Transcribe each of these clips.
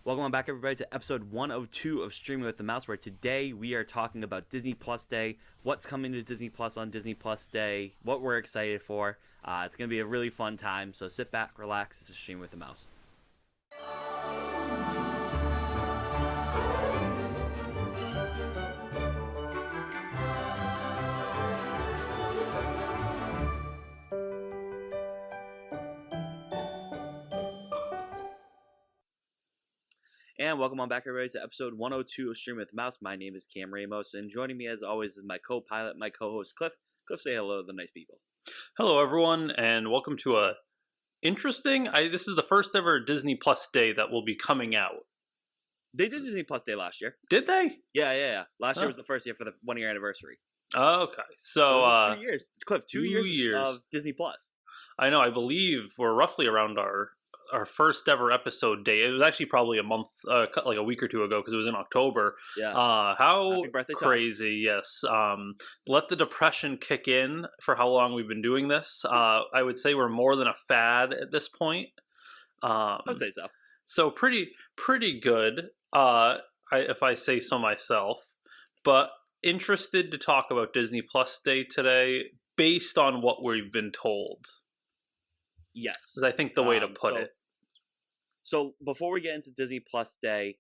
Welcome on back, everybody, to episode 102 of Streaming with the Mouse, where today we are talking about Disney Plus Day, what's coming to Disney Plus on Disney Plus Day, what we're excited for. It's going to be a really fun time, so sit back, relax. This is Streaming with the Mouse. And welcome on back, everybody, to episode 102 of Streaming with the Mouse. My name is Cam Ramos, and joining me, as always, is my co-pilot, my co-host, Cliff. Cliff, say hello to the nice people. Hello, everyone, and welcome to a interesting... this is the first ever Disney Plus Day that will be coming out. They did Disney Plus Day last year. Did they? Yeah. Last year was the first year for the 1-year anniversary. Okay, so... It was 2 years. Cliff, 2 years of Disney Plus. I know, I believe we're roughly around our first ever episode day. It was actually probably a month, like a week or two ago, because it was in October. Yeah. How crazy, yes. Let the depression kick in for how long we've been doing this. I would say we're more than a fad at this point. I'd say so. So pretty good, if I say so myself. But interested to talk about Disney Plus Day today based on what we've been told. Yes. Is I think the way to put it. So before we get into Disney Plus Day,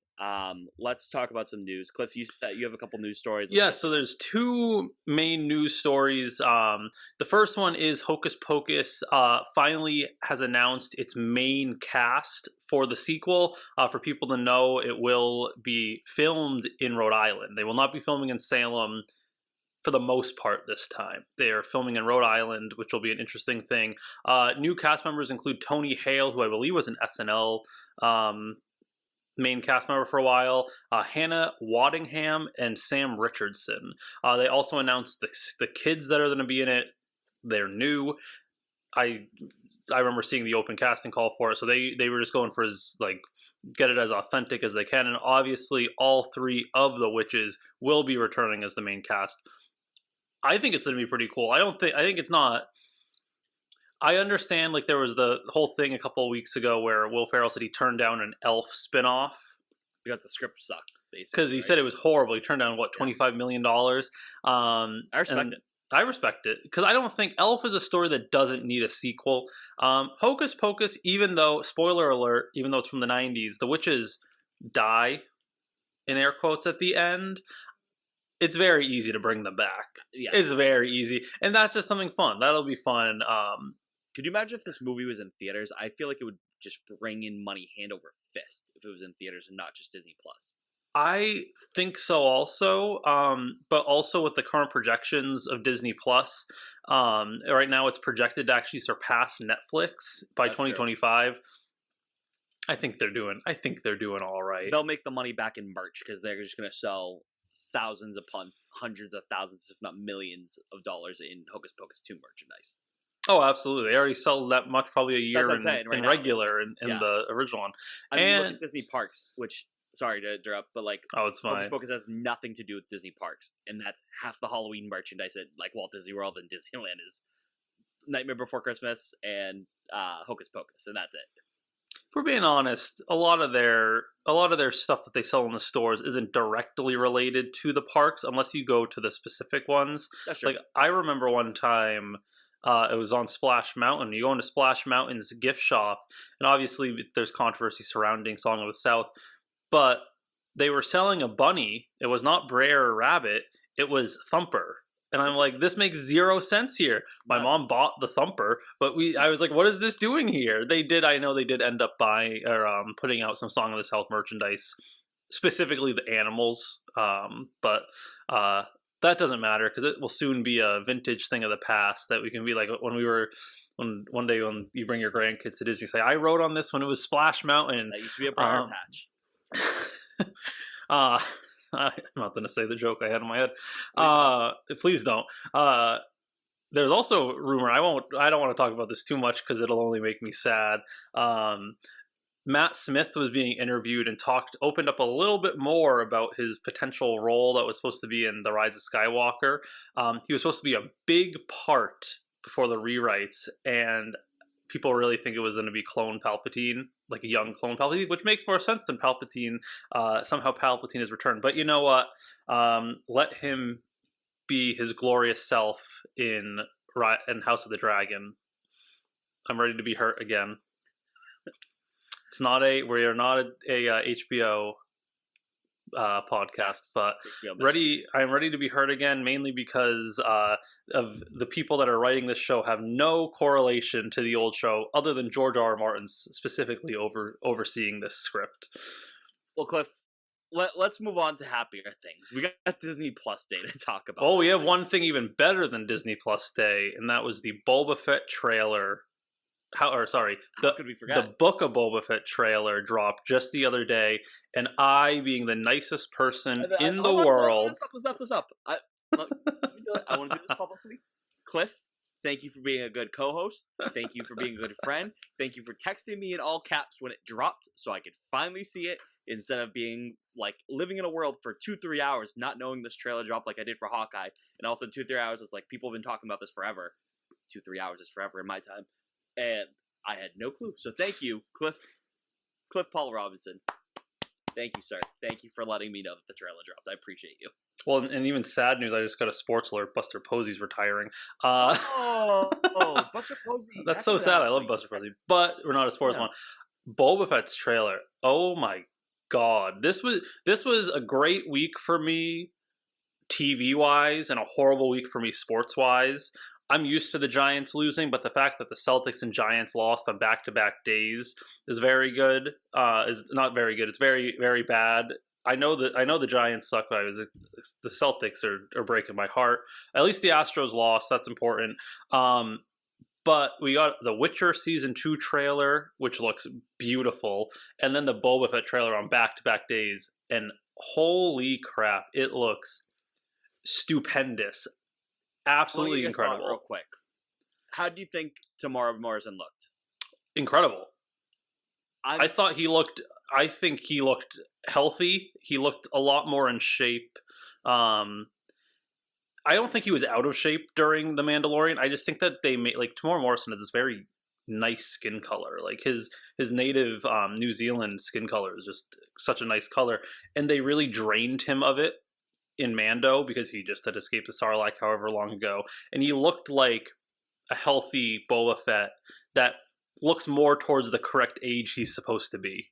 let's talk about some news. Cliff, you have a couple news stories. Yeah, so there's two main news stories. The first one is Hocus Pocus finally has announced its main cast for the sequel. For people to know, it will be filmed in Rhode Island. They will not be filming in Salem for the most part this time. They are filming in Rhode Island, which will be an interesting thing. New cast members include Tony Hale, who I believe was an SNL main cast member for a while, Hannah Waddingham, and Sam Richardson. They also announced the kids that are going to be in it. They're new. I remember seeing the open casting call for it, so they were just going for get it as authentic as they can, and obviously all three of the witches will be returning as the main cast. I think it's going to be pretty cool. I think it's not. I understand, there was the whole thing a couple of weeks ago where Will Ferrell said he turned down an Elf spinoff. Because the script sucked, basically. Because he said it was horrible. He turned down, $25 million? I respect it. I respect it. Because I don't think Elf is a story that doesn't need a sequel. Hocus Pocus, even though, spoiler alert, even though it's from the 90s, the witches die, in air quotes, at the end. It's very easy to bring them back. Yeah. It's very easy. And that's just something fun. That'll be fun. Could you imagine if this movie was in theaters? I feel like it would just bring in money hand over fist if it was in theaters and not just Disney Plus. I think so also. But also with the current projections of Disney Plus, right now it's projected to actually surpass Netflix by 2025. True. I think they're doing all right. They'll make the money back in merch because they're just going to sell thousands upon hundreds of thousands, if not millions of dollars in Hocus Pocus 2 merchandise. Oh, absolutely. They already sell that much probably a year in regular in the original one. And look at Disney Parks, which, sorry to interrupt, but oh, it's fine. Hocus Pocus has nothing to do with Disney Parks, and that's half the Halloween merchandise at Walt Disney World and Disneyland is Nightmare Before Christmas and Hocus Pocus, and that's it. If we're being honest, a lot of their stuff that they sell in the stores isn't directly related to the parks unless you go to the specific ones. That's true. I remember one time it was on Splash Mountain. You go into Splash Mountain's gift shop, and obviously there's controversy surrounding Song of the South, but they were selling a bunny. It was not Brer or Rabbit. It was Thumper. And I'm like, this makes zero sense here. My mom bought the Thumper, but I was like, what is this doing here? I know they did end up buying or putting out some Song of the South merchandise, specifically the animals. But that doesn't matter because it will soon be a vintage thing of the past that we can be like when one day when you bring your grandkids to Disney, say, I rode on this when it was Splash Mountain. That used to be a briar patch. I'm not going to say the joke I had in my head. Please don't. There's also a rumor. I don't want to talk about this too much because it'll only make me sad. Matt Smith was being interviewed and opened up a little bit more about his potential role that was supposed to be in The Rise of Skywalker. He was supposed to be a big part before the rewrites, and people really think it was going to be clone Palpatine, like a young clone Palpatine, which makes more sense than Palpatine. Somehow Palpatine has returned. But you know what? Let him be his glorious self in House of the Dragon. I'm ready to be hurt again. We are not a HBO podcast, but I'm ready to be heard again, mainly because of the people that are writing this show have no correlation to the old show other than George R. R. Martin's specifically overseeing this script. Well, Cliff, let's move on to happier things. We got Disney Plus Day to talk about. Oh, we have one thing even better than Disney Plus Day, and that was the Boba Fett trailer. How could we forget? The Book of Boba Fett trailer dropped just the other day, and I, being the nicest person in the world... Let's stop. I want to do this publicly. Cliff, thank you for being a good co-host. Thank you for being a good friend. Thank you for texting me in all caps when it dropped so I could finally see it, instead of being like living in a world for 2-3 hours not knowing this trailer dropped like I did for Hawkeye. And also 2-3 hours is like, people have been talking about this forever. 2-3 hours is forever in my time. And I had no clue. So thank you, Cliff Paul Robinson. Thank you, sir. Thank you for letting me know that the trailer dropped. I appreciate you. Well, and even sad news, I just got a sports alert. Buster Posey's retiring. Buster Posey. That's so sad. I love Buster Posey. But we're not a sports one. Boba Fett's trailer. Oh my God. This was a great week for me TV-wise and a horrible week for me sports-wise. I'm used to the Giants losing, but the fact that the Celtics and Giants lost on back-to-back days is very good. Is not very good. It's very, very bad. I know the Giants suck, but the Celtics are breaking my heart. At least the Astros lost. That's important. But we got the Witcher Season 2 trailer, which looks beautiful, and then the Boba Fett trailer on back-to-back days, and holy crap, it looks stupendous. Absolutely incredible. Real quick, how do you think Tamara Morrison looked? Incredible. I think he looked healthy. He looked a lot more in shape. I don't think he was out of shape during The Mandalorian. I just think that they made, like, Tamara Morrison has this very nice skin color. Like his native New Zealand skin color is just such a nice color, and they really drained him of it in Mando because he just had escaped the Sarlacc however long ago, and he looked like a healthy Boba Fett that looks more towards the correct age he's supposed to be.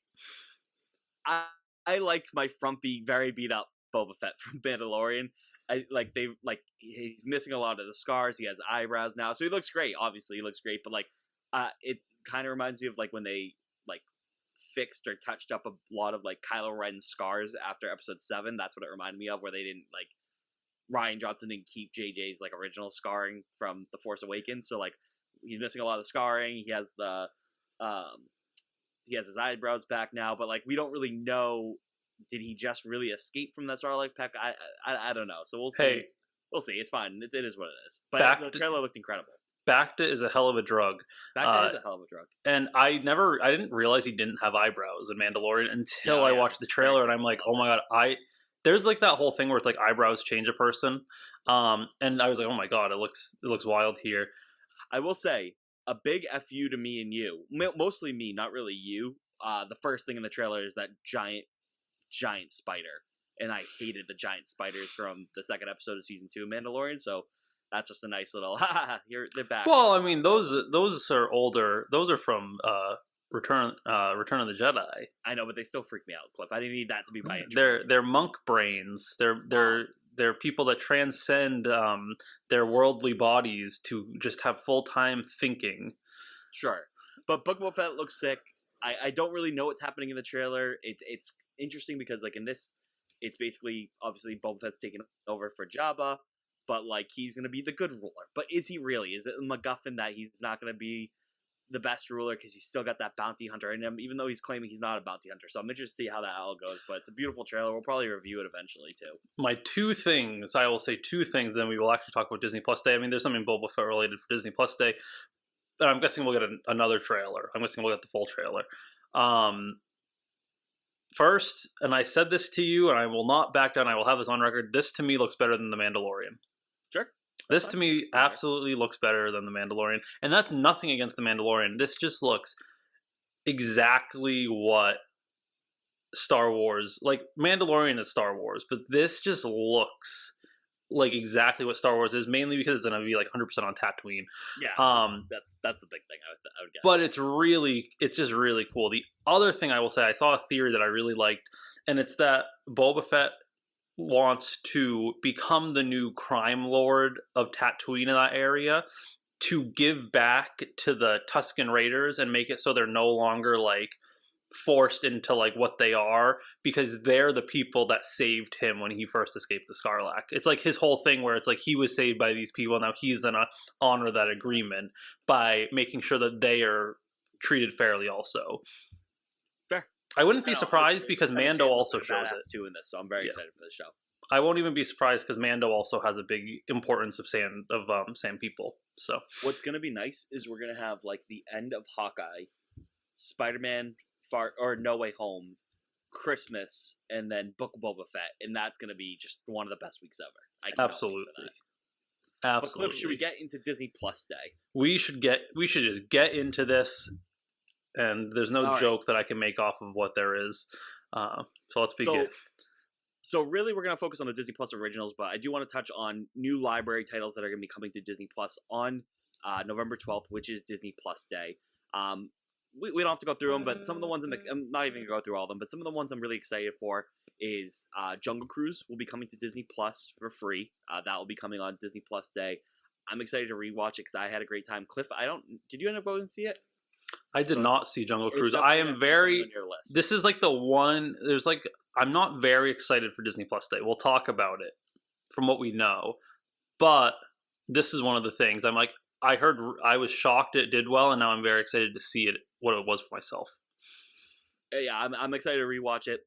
I liked my frumpy, very beat up Boba Fett from Mandalorian. He's missing a lot of the scars. He has eyebrows now, so he looks great. Obviously, he looks great, but it kind of reminds me of like when they fixed or touched up a lot of like Kylo Ren's scars after Episode 7. That's what it reminded me of, where they didn't Rian Johnson didn't keep JJ's original scarring from The Force Awakens. So he's missing a lot of scarring. He has his eyebrows back now, but we don't really know. Did he just really escape from the Sarlacc pack? I don't know. So we'll see. Hey, we'll see. It's fine. It is what it is. But the trailer looked incredible. Bacta is a hell of a drug. Bacta is a hell of a drug. And I didn't realize he didn't have eyebrows in Mandalorian until I watched the trailer, and I'm like, oh my God, there's that whole thing where it's like eyebrows change a person. And I was like, oh my God, it looks wild here. I will say a big FU to me and you, mostly me, not really you. The first thing in the trailer is that giant spider, and I hated the giant spiders from the second episode of season 2 of Mandalorian. So that's just a nice little they're back. Well, I mean, those are older. Those are from Return of the Jedi. I know, but they still freak me out, Cliff. I didn't need that to be my intro. They're monk brains. They're people that transcend their worldly bodies to just have full-time thinking. Sure, but Book of Boba Fett looks sick. I don't really know what's happening in the trailer. It's interesting because in this, it's basically obviously Boba Fett's taking over for Jabba. But he's gonna be the good ruler. But is he really? Is it a MacGuffin that he's not gonna be the best ruler because he's still got that bounty hunter in him, even though he's claiming he's not a bounty hunter? So I'm interested to see how that all goes. But it's a beautiful trailer. We'll probably review it eventually too. I will say two things, then we will actually talk about Disney Plus Day. I mean, there's something Boba Fett related for Disney Plus Day. But I'm guessing we'll get another trailer. I'm guessing we'll get the full trailer. First, and I said this to you, and I will not back down. I will have this on record. This to me looks better than The Mandalorian. Sure. That's This fine. to me Fair. absolutely looks better than The Mandalorian. And that's nothing against The Mandalorian. This just looks exactly what Star Wars, like Mandalorian is Star Wars, but this just looks like exactly what Star Wars is, mainly because it's going to be like 100% on Tatooine. Yeah, Um, that's the big thing I would but guess. it's just really cool. The other thing I will say, I saw a theory that I really liked, and it's that Boba Fett wants to become the new crime lord of Tatooine in that area to give back to the Tusken Raiders and make it so they're no longer like forced into like what they are, because they're the people that saved him when he first escaped the Sarlacc. It's like his whole thing where it's like he was saved by these people, now he's gonna honor that agreement by making sure that they are treated fairly also. Fair. I wouldn't I be know. surprised because Fett and Mando Shay look also like a shows it. badass too in this, so I'm very Yeah, excited for the show. I won't even be surprised because Mando also has a big importance of sand people. So What's gonna be nice is we're gonna have like the end of Hawkeye, Spider-Man, Far or No Way Home, Christmas, and then Book of Boba Fett, and that's gonna be just one of the best weeks ever. I cannot wait absolutely, for that. But absolutely. Cliff, should we get into Disney Plus Day? We should just get into this, and there's no All right. joke that I can make off of what there is. So let's begin. So really, we're going to focus on the Disney Plus originals, but I do want to touch on new library titles that are going to be coming to Disney Plus on November 12th, which is Disney Plus Day. We don't have to go through them, but some of the ones I'm not even going to go through all of them, but some of the ones I'm really excited for is Jungle Cruise will be coming to Disney Plus for free. That will be coming on Disney Plus Day. I'm excited to rewatch it because I had a great time. Cliff, did you end up going and see it? I did not see Jungle Cruise. I am very. This is like the one. There's like I'm not very excited for Disney Plus Day. We'll talk about it from what we know, but this is one of the things I'm like. I was shocked it did well, and now I'm very excited to see it what it was for myself. Yeah, I'm excited to rewatch it.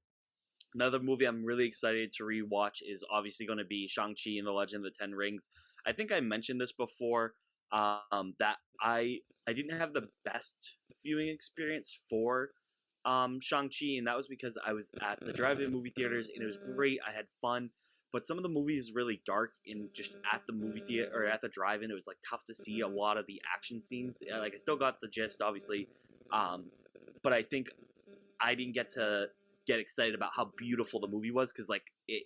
Another movie I'm really excited to rewatch is obviously going to be Shang-Chi and the Legend of the Ten Rings. I think I mentioned this before, that I didn't have the best viewing experience for Shang-Chi, and that was because I was at the drive-in movie theaters, and it was great. I had fun, but some of the movies really dark, and just at the movie theater or at the drive-in, it was like tough to see a lot of the action scenes. Like I still got the gist, obviously, but I think I didn't get excited about how beautiful the movie was because like it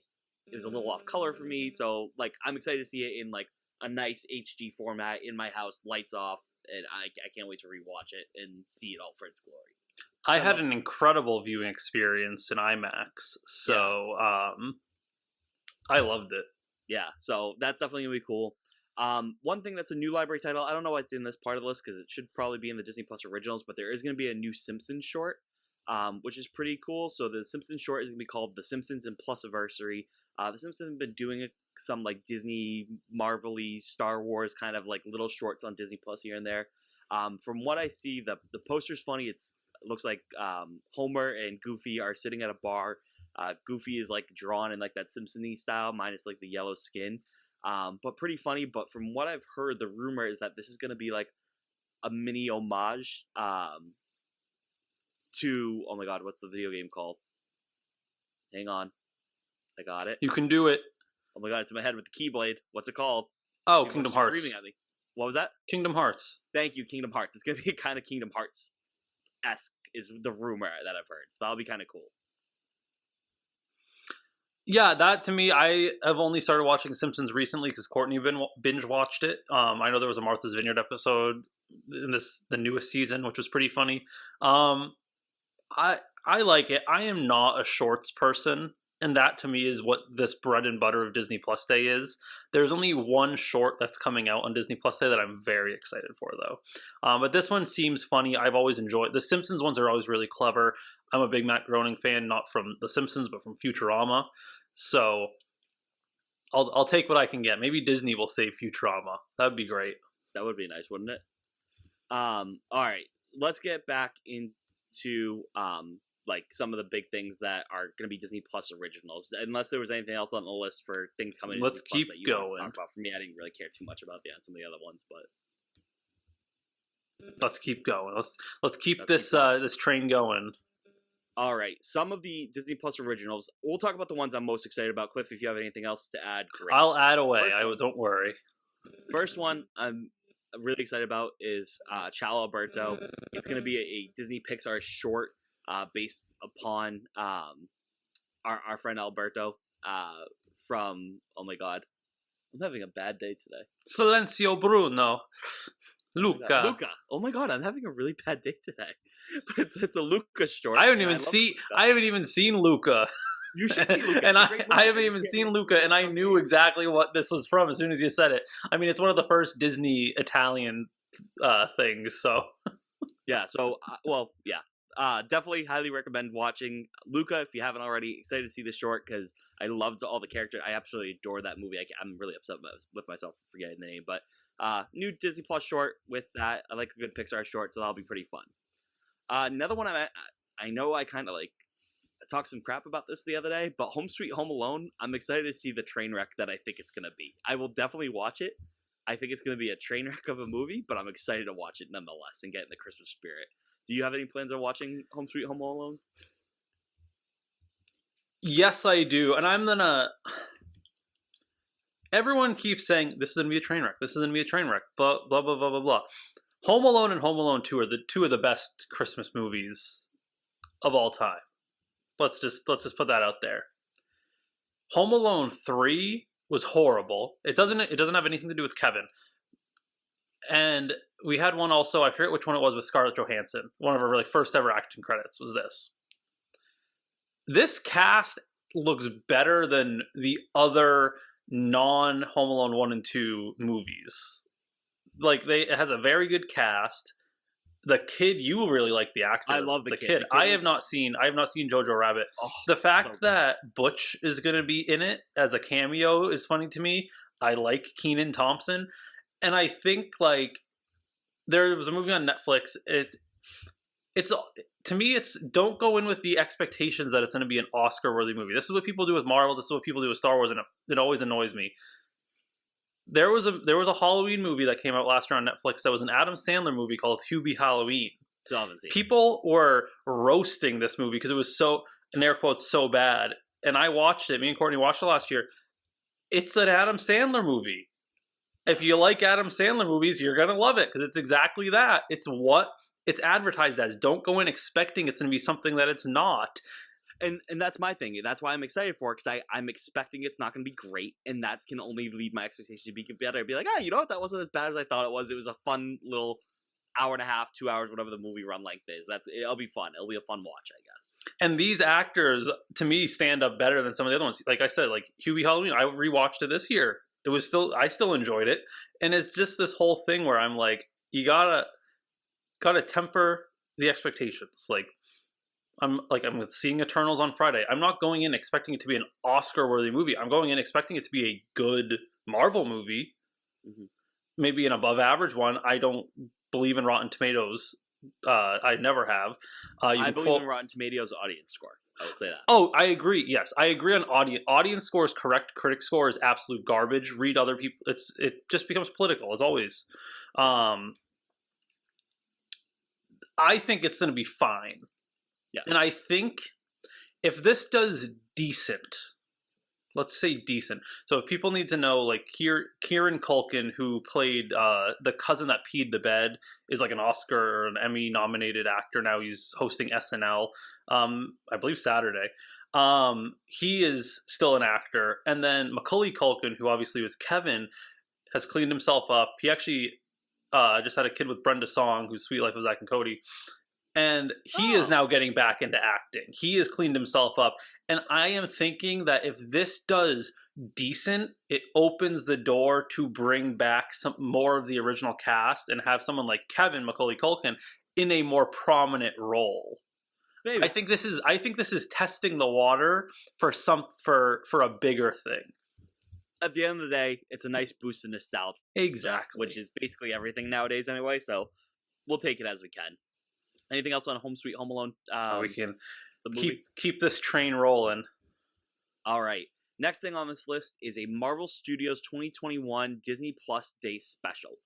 was a little off color for me. So like I'm excited to see it in like a nice HD format in my house, lights off, and I can't wait to rewatch it and see it all for its glory. I had an incredible viewing experience in IMAX, so I loved it. Yeah, so that's definitely gonna be cool. One thing that's a new library title, I don't know what's in this part of the list because it should probably be in the Disney Plus originals, but there is going to be a new Simpsons short, which is pretty cool. So the Simpsons short is going to be called The Simpsons and Plusiversary. The Simpsons have been doing some like Disney, Marvel-y, Star Wars kind of like little shorts on Disney Plus here and there. From what I see, the poster's funny. It looks like Homer and Goofy are sitting at a bar. Goofy is like drawn in like that Simpson-y style, minus like the yellow skin. But pretty funny. But from what I've heard, the rumor is that this is going to be like a mini homage to, oh my god, what's the video game called? Hang on, I got it. You can do it. Oh my god, it's in my head with the Keyblade. What's it called? Oh, Kingdom Hearts. Screaming at me. What was that? Kingdom Hearts. Thank you, Kingdom Hearts. It's gonna be kind of Kingdom Hearts-esque, is the rumor that I've heard. So that'll be kind of cool. Yeah, that to me, I have only started watching Simpsons recently because Courtney binge watched it. I know there was a Martha's Vineyard episode in the newest season, which was pretty funny. I like it. I am not a shorts person, and that to me is what this bread and butter of Disney Plus Day is. There's only one short that's coming out on Disney Plus Day that I'm very excited for, though. But this one seems funny. I've always enjoyed the Simpsons ones are always really clever. I'm a big Matt Groening fan, not from The Simpsons, but from Futurama. So I'll take what I can get. Maybe Disney will save Futurama. That'd be great. That would be nice, wouldn't it? All right, let's get back into like some of the big things that are going to be Disney Plus originals. Unless there was anything else on the list for things coming. Let's Disney keep Plus that you going. talk about. For me, I didn't really care too much about some of the other ones, but let's keep going. Let's keep this train going. All right, some of the Disney Plus originals. We'll talk about the ones I'm most excited about. Cliff, if you have anything else to add, great. I'll add away. Don't worry. First one I'm really excited about is Ciao Alberto. It's going to be a Disney Pixar short based upon our friend Alberto from, oh my god, I'm having a bad day today. Silencio Bruno. Luca. Luca. Oh my god, I'm having a really bad day today. But it's a Luca short. I haven't even seen Luca. You should see Luca. And I haven't even seen Luca, and I knew exactly what this was from as soon as you said it. I mean, it's one of the first Disney Italian things, so. Yeah, so, definitely highly recommend watching Luca if you haven't already. Excited to see the short because I loved all the characters. I absolutely adore that movie. I'm really upset with myself for forgetting the name, but new Disney Plus short with that. I like a good Pixar short, so that'll be pretty fun. Another one I know I kind of like talked some crap about this the other day, but Home Sweet Home Alone, I'm excited to see the train wreck that I think it's going to be. I will definitely watch it. I think it's going to be a train wreck of a movie, but I'm excited to watch it nonetheless and get in the Christmas spirit. Do you have any plans on watching Home Sweet Home Alone? Yes, I do. And I'm gonna... Everyone keeps saying, this is going to be a train wreck. This is going to be a train wreck. Blah, blah, blah, blah, blah, blah. Home Alone and Home Alone 2 are two of the best Christmas movies of all time. Let's just put that out there. Home Alone 3 was horrible. It doesn't have anything to do with Kevin. And we had one also, I forget which one it was, with Scarlett Johansson. One of her really first ever acting credits was this. This cast looks better than the other non-Home Alone 1 and 2 movies. Like, it has a very good cast. The kid, you will really like the actor. I love the kid. The kid I have not seen Jojo Rabbit. Oh, the fact that Butch is going to be in it as a cameo is funny to me. I like Kenan Thompson. And I think, like, there was a movie on Netflix. It's to me, don't go in with the expectations that it's going to be an Oscar-worthy movie. This is what people do with Marvel. This is what people do with Star Wars, and it always annoys me. There was a Halloween movie that came out last year on Netflix that was an Adam Sandler movie called Hubie Halloween. People were roasting this movie because it was so, in air quotes, so bad. And I watched it. Me and Courtney watched it last year. It's an Adam Sandler movie. If you like Adam Sandler movies, you're going to love it because it's exactly that. It's what it's advertised as. Don't go in expecting it's going to be something that it's not. And that's my thing. That's why I'm excited for it, because I'm expecting it's not going to be great, and that can only lead my expectations to be better. I'd be like, you know what? That wasn't as bad as I thought it was. It was a fun little hour and a half, 2 hours, whatever the movie run length is. It'll be fun. It'll be a fun watch, I guess. And these actors, to me, stand up better than some of the other ones. Like I said, like Hubie Halloween, I rewatched it this year. I still enjoyed it, and it's just this whole thing where I'm like, you gotta temper the expectations. Like, I'm seeing Eternals on Friday. I'm not going in expecting it to be an Oscar-worthy movie. I'm going in expecting it to be a good Marvel movie, maybe an above-average one. I don't believe in Rotten Tomatoes. I never have. I believe in Rotten Tomatoes audience score. I would say that. Oh, I agree. Yes, I agree on audience score is correct. Critic score is absolute garbage. Read other people. It just becomes political as always. I think it's going to be fine. Yeah. And I think if this does decent, let's say decent. So if people need to know, like Kieran Culkin, who played the cousin that peed the bed, is like an Oscar or an Emmy nominated actor now. He's hosting SNL, I believe Saturday. He is still an actor. And then Macaulay Culkin, who obviously was Kevin, has cleaned himself up. He actually just had a kid with Brenda Song, who's Sweet Life of Zack and Cody. And he is now getting back into acting. He has cleaned himself up. And I am thinking that if this does decent, it opens the door to bring back some more of the original cast and have someone like Kevin, Macaulay Culkin, in a more prominent role. Maybe. I think this is testing the water for a bigger thing. At the end of the day, it's a nice boost of nostalgia. Exactly. Which is basically everything nowadays anyway, so we'll take it as we can. Anything else on Home Sweet Home Alone? We can keep this train rolling. All right. Next thing on this list is a Marvel Studios 2021 Disney Plus Day Special.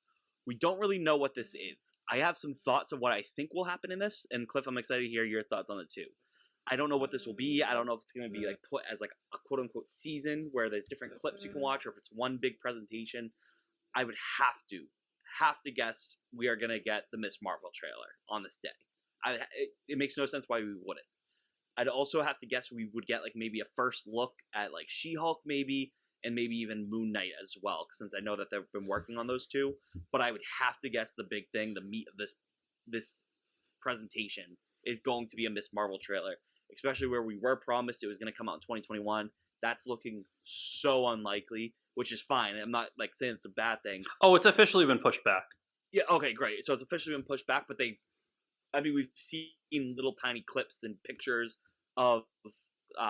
We don't really know what this is. I have some thoughts of what I think will happen in this, and Cliff, I'm excited to hear your thoughts on it too. I don't know what this will be. I don't know if it's going to be like put as like a quote-unquote season where there's different clips you can watch, or if it's one big presentation. I would have to guess we are gonna get the Miss Marvel trailer on this day. It makes no sense why we wouldn't. I'd also have to guess we would get like maybe a first look at like She-Hulk maybe, and maybe even Moon Knight as well, since I know that they've been working on those two. But I would have to guess the big thing, the meat of this presentation, is going to be a Miss Marvel trailer, especially where we were promised it was going to come out in 2021. That's looking so unlikely, which is fine. I'm not like saying it's a bad thing. Oh, it's officially been pushed back. Yeah, okay, great. So it's officially been pushed back, but we've seen little tiny clips and pictures of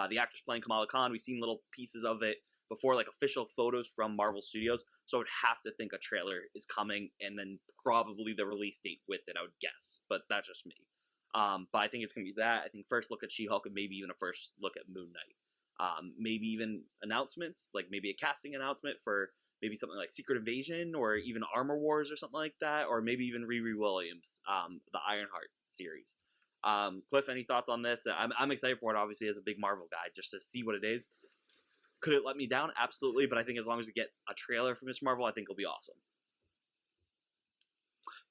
the actors playing Kamala Khan. We've seen little pieces of it before, like official photos from Marvel Studios. So I would have to think a trailer is coming, and then probably the release date with it, I would guess. But that's just me. But I think it's going to be that. I think first look at She-Hulk, and maybe even a first look at Moon Knight. Maybe even announcements, like maybe a casting announcement for maybe something like Secret Invasion, or even Armor Wars or something like that, or maybe even Riri Williams, the Ironheart series. Cliff, any thoughts on this? I'm excited for it, obviously, as a big Marvel guy, just to see what it is. Could it let me down? Absolutely, but I think as long as we get a trailer for Miss Marvel, I think it'll be awesome.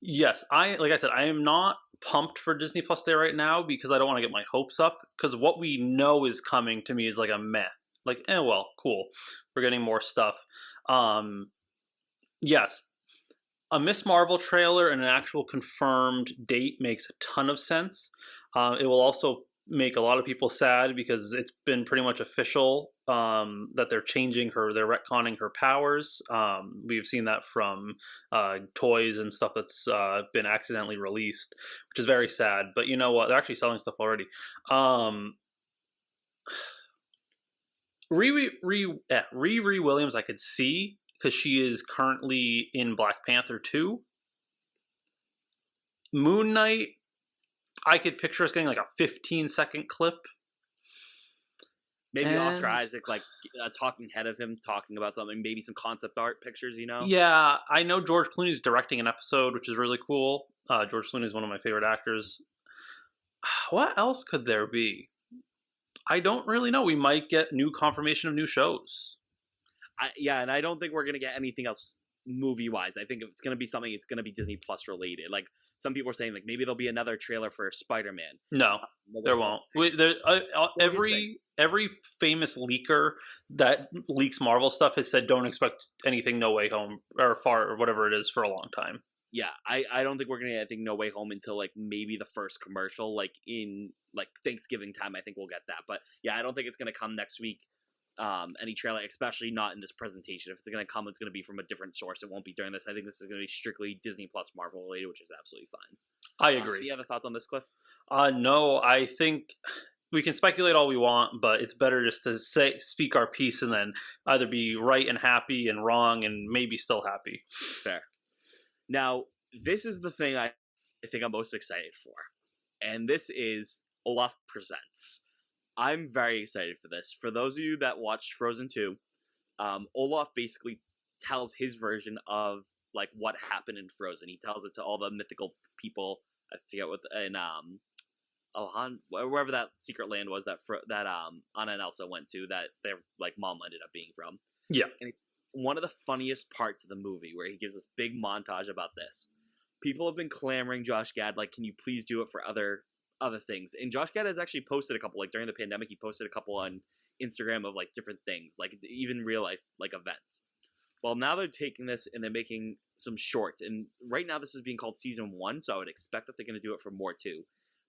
Yes, like I said, I am not pumped for Disney Plus Day right now because I don't want to get my hopes up, because what we know is coming to me is like a meh. Like, well, cool. We're getting more stuff. Yes, a Miss Marvel trailer and an actual confirmed date makes a ton of sense. It will also make a lot of people sad because it's been pretty much official that they're changing they're retconning her powers. We've seen that from toys and stuff that's been accidentally released, which is very sad. But you know what? They're actually selling stuff already. Riri Williams I could see, because she is currently in Black Panther 2. Moon Knight, I could picture us getting like a 15-second clip. Maybe Oscar Isaac, like a talking head of him talking about something, maybe some concept art pictures, you know? Yeah, I know George Clooney's directing an episode, which is really cool. George Clooney is one of my favorite actors. What else could there be? I don't really know. We might get new confirmation of new shows. And I don't think we're going to get anything else movie-wise. I think if it's going to be something, it's going to be Disney Plus related. Like, some people are saying, like, maybe there'll be another trailer for Spider-Man. No, there won't. Every famous leaker that leaks Marvel stuff has said don't expect anything No Way Home or Far or whatever it is for a long time. Yeah, I don't think we're going to get anything No Way Home until, like, maybe the first commercial, like, in, like, Thanksgiving time. I think we'll get that. But, yeah, I don't think it's going to come next week. Any trailer, especially not in this presentation. If it's going to come, it's going to be from a different source. It won't be during this. I think this is going to be strictly Disney Plus Marvel related, which is absolutely fine. I agree. Any other thoughts on this, Cliff? No, I think we can speculate all we want, but it's better just to speak our piece and then either be right and happy and wrong and maybe still happy. Fair. Now, this is the thing I think I'm most excited for, and this is Olaf Presents. I'm very excited for this. For those of you that watched Frozen 2, Olaf basically tells his version of like what happened in Frozen. He tells it to all the mythical people. I forget what in wherever that secret land was that Anna and Elsa went to, that their like mom ended up being from. Yeah, and it's one of the funniest parts of the movie where he gives this big montage about this. People have been clamoring, Josh Gad, like, can you please do it for other things? And Josh Gad has actually posted a couple, like during the pandemic, he posted a couple on Instagram of like different things, like even real life like events. Well, now they're taking this and they're making some shorts, and right now this is being called season 1, so I would expect that they're going to do it for more too.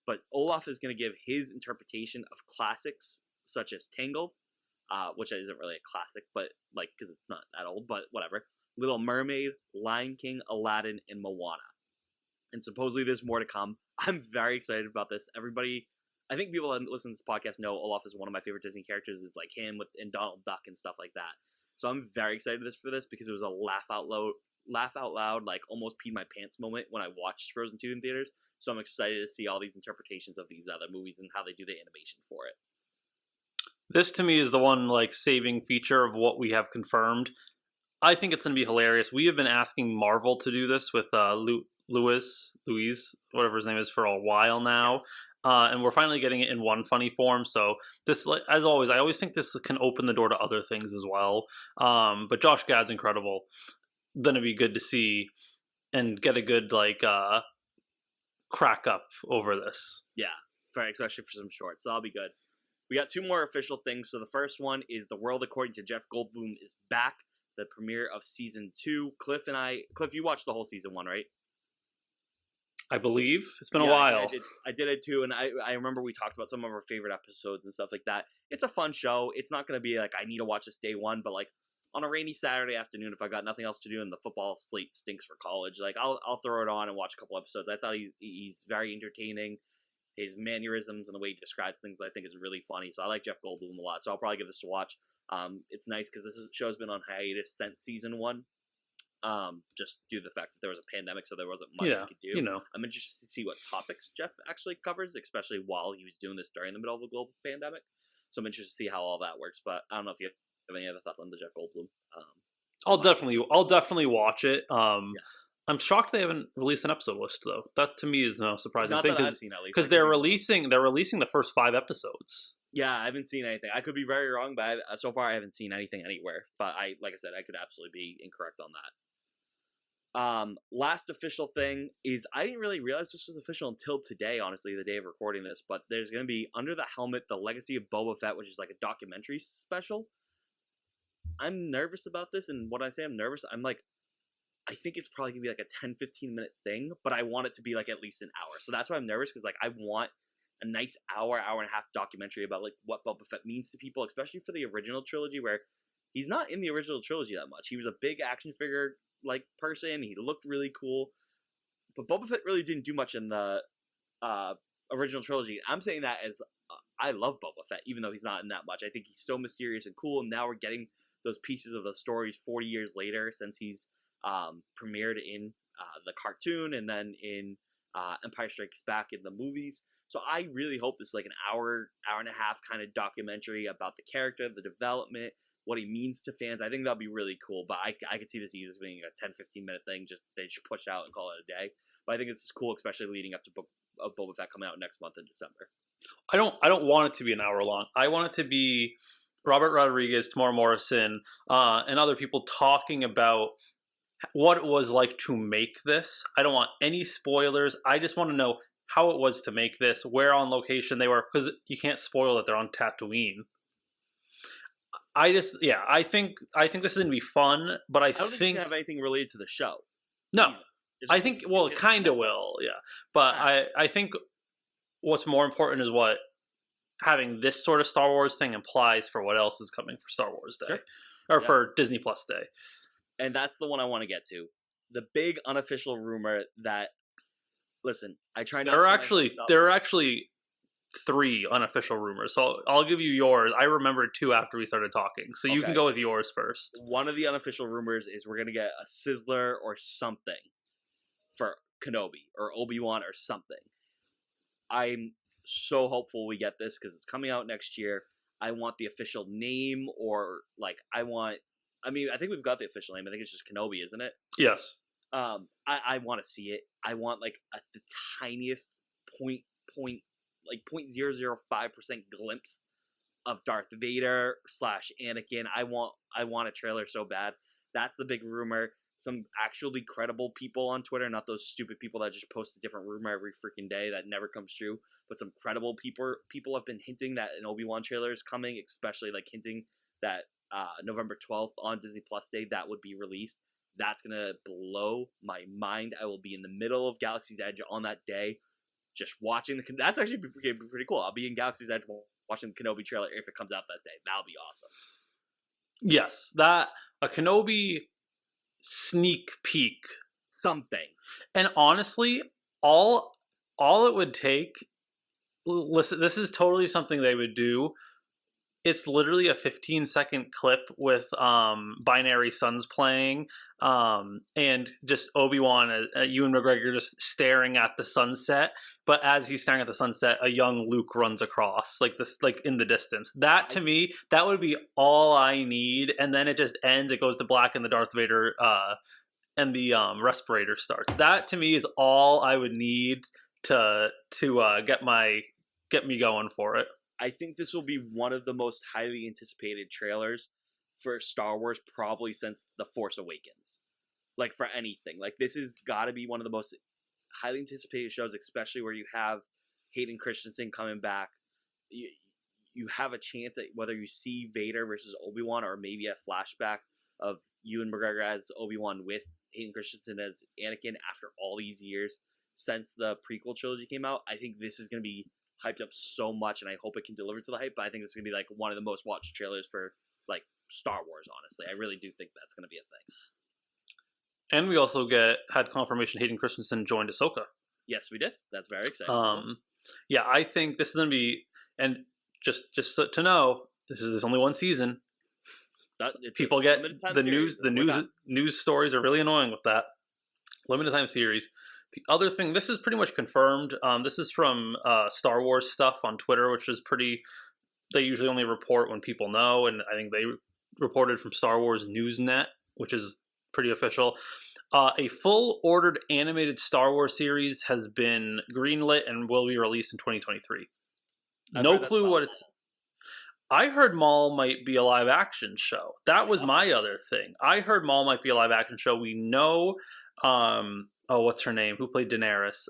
But Olaf is going to give his interpretation of classics such as Tangled, which isn't really a classic, but like because it's not that old, but whatever. Little Mermaid, Lion King, Aladdin, and Moana. And supposedly there's more to come. I'm very excited about this. Everybody, I think people that listen to this podcast know Olaf is one of my favorite Disney characters. Is like him and Donald Duck and stuff like that. So I'm very excited for this because it was a laugh out loud, like almost peed my pants moment when I watched Frozen 2 in theaters. So I'm excited to see all these interpretations of these other movies and how they do the animation for it. This to me is the one like saving feature of what we have confirmed. I think it's going to be hilarious. We have been asking Marvel to do this with Louise, whatever his name is, for a while now. Yes. And we're finally getting it in one funny form. So this, as always, I always think this can open the door to other things as well. But Josh Gad's incredible. gonna be good to see and get a good crack up over this. Yeah, especially for some shorts. So that'll be good. We got two more official things. So the first one is The World According to Jeff Goldblum is back. The premiere of season 2. Cliff, you watched the whole season 1, right? I believe it's been a while. I did it too, and I remember we talked about some of our favorite episodes and stuff like that. It's a fun show. It's not going to be like I need to watch this day one, but like on a rainy Saturday afternoon, if I got nothing else to do and the football slate stinks for college, like I'll throw it on and watch a couple episodes. I thought he's very entertaining. His mannerisms and the way he describes things, I think, is really funny. So I like Jeff Goldblum a lot. So I'll probably give this a watch. It's nice because this show's been on hiatus since season 1. Just due to the fact that there was a pandemic, so there wasn't much he could do. You know. I'm interested to see what topics Jeff actually covers, especially while he was doing this during the middle of a global pandemic. So I'm interested to see how all that works. But I don't know if you have any other thoughts on the Jeff Goldblum. I'll definitely watch it. I'm shocked they haven't released an episode list though. That to me is the most surprising thing because they're releasing the first 5 episodes. Yeah, I haven't seen anything. I could be very wrong, but so far I haven't seen anything anywhere. But like I said, I could absolutely be incorrect on that. Last official thing is I didn't really realize this was official until today, honestly, the day of recording this. But there's going to be Under the Helmet: The Legacy of Boba Fett, which is like a documentary special. I'm nervous about this, and when I say I'm nervous, I'm like, I think it's probably going to be like a 10-15 minute thing, but I want it to be like at least an hour. So that's why I'm nervous, because like I want a nice hour and a half documentary about like what Boba Fett means to people, especially for the original trilogy, where he's not in the original trilogy that much. He was a big action figure like person. He looked really cool, but Boba Fett really didn't do much in the original trilogy. I'm saying that as I love Boba Fett, even though he's not in that much. I think he's so mysterious and cool, and now we're getting those pieces of the stories 40 years later since he's premiered in the cartoon and then in Empire Strikes Back in the movies. So I really hope this is like an hour and a half kind of documentary about the character, the development, what he means to fans. I think that'll be really cool, but I could see this easily being a 10-15 minute thing. Just they should push out and call it a day. But I think this is cool, especially leading up to Boba Fett coming out next month in December. I don't want it to be an hour long. I want it to be Robert Rodriguez, Tamora Morrison, and other people talking about what it was like to make this. I don't want any spoilers. I just want to know how it was to make this, where on location they were, because you can't spoil that they're on Tatooine. I think this is gonna be fun, but I don't think it's gonna have anything related to the show. No, I think it kind of will, yeah. But I think what's more important is what having this sort of Star Wars thing implies for what else is coming for Star Wars Day, or for Disney Plus Day. And that's the one I want to get to. The big unofficial rumor that, listen, I try not. There are actually 3 unofficial rumors. So I'll give you yours. I remembered 2 after we started talking. So you can go with yours first. One of the unofficial rumors is we're going to get a Sizzler or something for Kenobi or Obi-Wan or something. I'm so hopeful we get this because it's coming out next year. I want the official name or like I think we've got the official name. I think it's just Kenobi, isn't it? Yes. I want to see it. I want like the tiniest 0.005% glimpse of Darth Vader / Anakin. I want a trailer so bad. That's the big rumor. Some actually credible people on Twitter, not those stupid people that just post a different rumor every freaking day that never comes true. But some credible people have been hinting that an Obi-Wan trailer is coming, especially like hinting that November 12th on Disney Plus Day that would be released. That's gonna blow my mind. I will be in the middle of Galaxy's Edge on that day, just watching that's actually pretty cool. I'll be in Galaxy's Edge watching the Kenobi trailer if it comes out that day. That'll be awesome. Yes, a Kenobi sneak peek, something. And honestly, all it would take. Listen, this is totally something they would do. It's literally a 15-second clip with Binary Suns playing, and just Obi-Wan, Ewan McGregor just staring at the sunset. But as he's staring at the sunset, a young Luke runs across, like in the distance. That to me, that would be all I need. And then it just ends. It goes to black, and the Darth Vader and the respirator starts. That to me is all I would need to get me going for it. I think this will be one of the most highly anticipated trailers for Star Wars probably since The Force Awakens. like for anything. Like this has got to be one of the most highly anticipated shows, especially where you have Hayden Christensen coming back. You have a chance at whether you see Vader versus Obi-Wan or maybe a flashback of Ewan McGregor as Obi-Wan with Hayden Christensen as Anakin after all these years since the prequel trilogy came out. I think this is going to be hyped up so much, and I hope it can deliver to the hype, but I think it's going to be like one of the most watched trailers for like Star Wars, honestly. I really do think that's going to be a thing. And we also had confirmation Hayden Christensen joined Ahsoka. Yes, we did. That's very exciting. Yeah, I think this is going to be, and just to know, there's only one season. People get the news. The news stories are really annoying with that limited time series. The other thing, this is pretty much confirmed. This is from Star Wars stuff on Twitter, which is pretty. They usually only report when people know, and I think they reported from Star Wars Newsnet, which is pretty official. A full ordered animated Star Wars series has been greenlit and will be released in 2023. No clue what it's. I heard Maul might be a live action show. That was my other thing. I heard Maul might be a live action show. We know, what's her name? Who played Daenerys?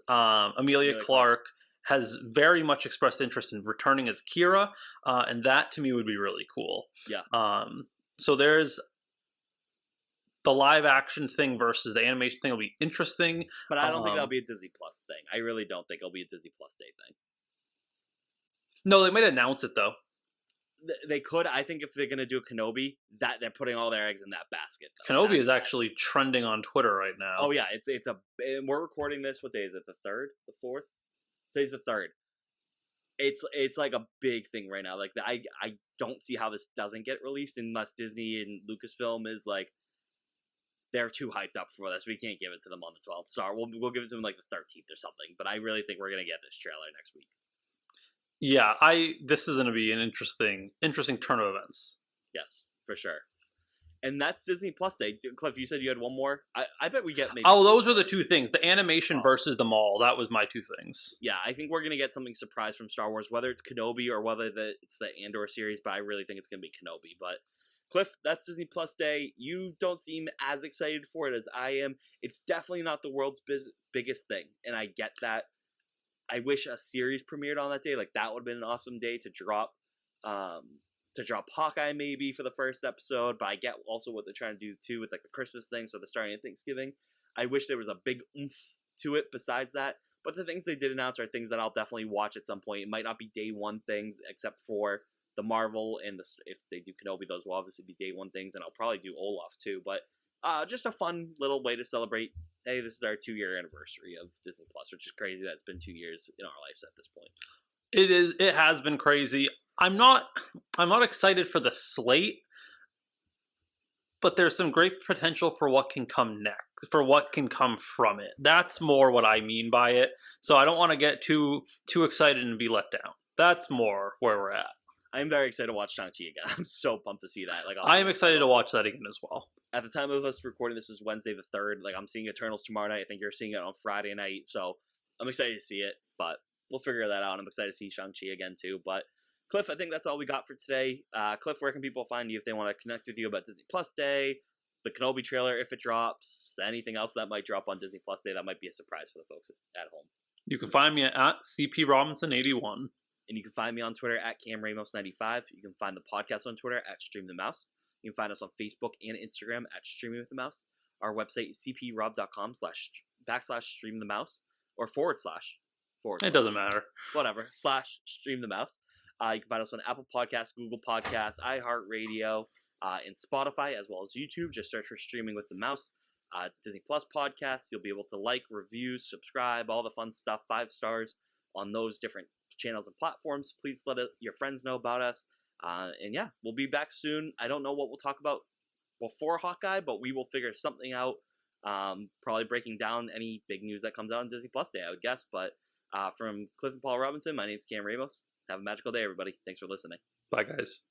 Emilia Clarke has very much expressed interest in returning as Kira, and that to me would be really cool. Yeah. So there's the live action thing versus the animation thing will be interesting. But I don't think that'll be a Disney Plus thing. I really don't think it'll be a Disney Plus Day thing. No, they might announce it though. They could. I think if they're going to do a Kenobi, that they're putting all their eggs in that basket. Kenobi is actually trending on Twitter right now. Oh yeah, it's and we're recording this. What day is it? The 3rd? The 4th? Today's the 3rd. It's like a big thing right now. Like I don't see how this doesn't get released unless Disney and Lucasfilm is like they're too hyped up for this. We can't give it to them on the 12th. Sorry, we'll give it to them like the 13th or something. But I really think we're gonna get this trailer next week. Yeah, this is going to be an interesting turn of events. Yes, for sure. And that's Disney Plus Day. Cliff, you said you had one more? I bet we get maybe... Oh, those are the two things. The animation versus the Maul. That was my two things. Yeah, I think we're going to get something surprise from Star Wars, whether it's Kenobi or whether it's the Andor series, but I really think it's going to be Kenobi. But Cliff, that's Disney Plus Day. You don't seem as excited for it as I am. It's definitely not the world's biggest thing, and I get that. I wish a series premiered on that day. Like that would have been an awesome day to drop Hawkeye maybe for the first episode. But I get also what they're trying to do too with like the Christmas thing. So they're starting at Thanksgiving. I wish there was a big oomph to it besides that. But the things they did announce are things that I'll definitely watch at some point. It might not be day one things except for the Marvel and if they do Kenobi, those will obviously be day one things. And I'll probably do Olaf too. But just a fun little way to celebrate. Hey, this is our 2-year anniversary of Disney Plus, which is crazy that it's been 2 years in our lives at this point. It has been crazy. I'm not excited for the slate, but there's some great potential for what can come next, for what can come from it. That's more what I mean by it. So I don't want to get too excited and be let down. That's more where we're at. I'm very excited to watch Shang-Chi again. I'm so pumped to see that. Like, I am excited to watch that again as well. At the time of us recording, this is Wednesday the 3rd. Like, I'm seeing Eternals tomorrow night. I think you're seeing it on Friday night. So I'm excited to see it, but we'll figure that out. I'm excited to see Shang-Chi again too. But Cliff, I think that's all we got for today. Cliff, where can people find you if they want to connect with you about Disney Plus Day, the Kenobi trailer if it drops, anything else that might drop on Disney Plus Day that might be a surprise for the folks at home? You can find me at CPRobinson81. And you can find me on Twitter at CamRamos95. You can find the podcast on Twitter at StreamTheMouse. You can find us on Facebook and Instagram at Streaming with the Mouse. Our website is cprob.com/streamthemouse or forward slash. It doesn't matter. Whatever. /streamthemouse. You can find us on Apple Podcasts, Google Podcasts, iHeartRadio, and Spotify, as well as YouTube. Just search for Streaming with the Mouse. Disney Plus podcasts. You'll be able to like, review, subscribe, all the fun stuff, 5 stars on those different channels and platforms. Please let your friends know about us. And yeah, we'll be back soon. I don't know what we'll talk about before Hawkeye, but we will figure something out. Probably breaking down any big news that comes out on Disney Plus Day, I would guess. But from Cliff and Paul Robinson, my name's Cam Ramos. Have a magical day, everybody. Thanks for listening. Bye, guys.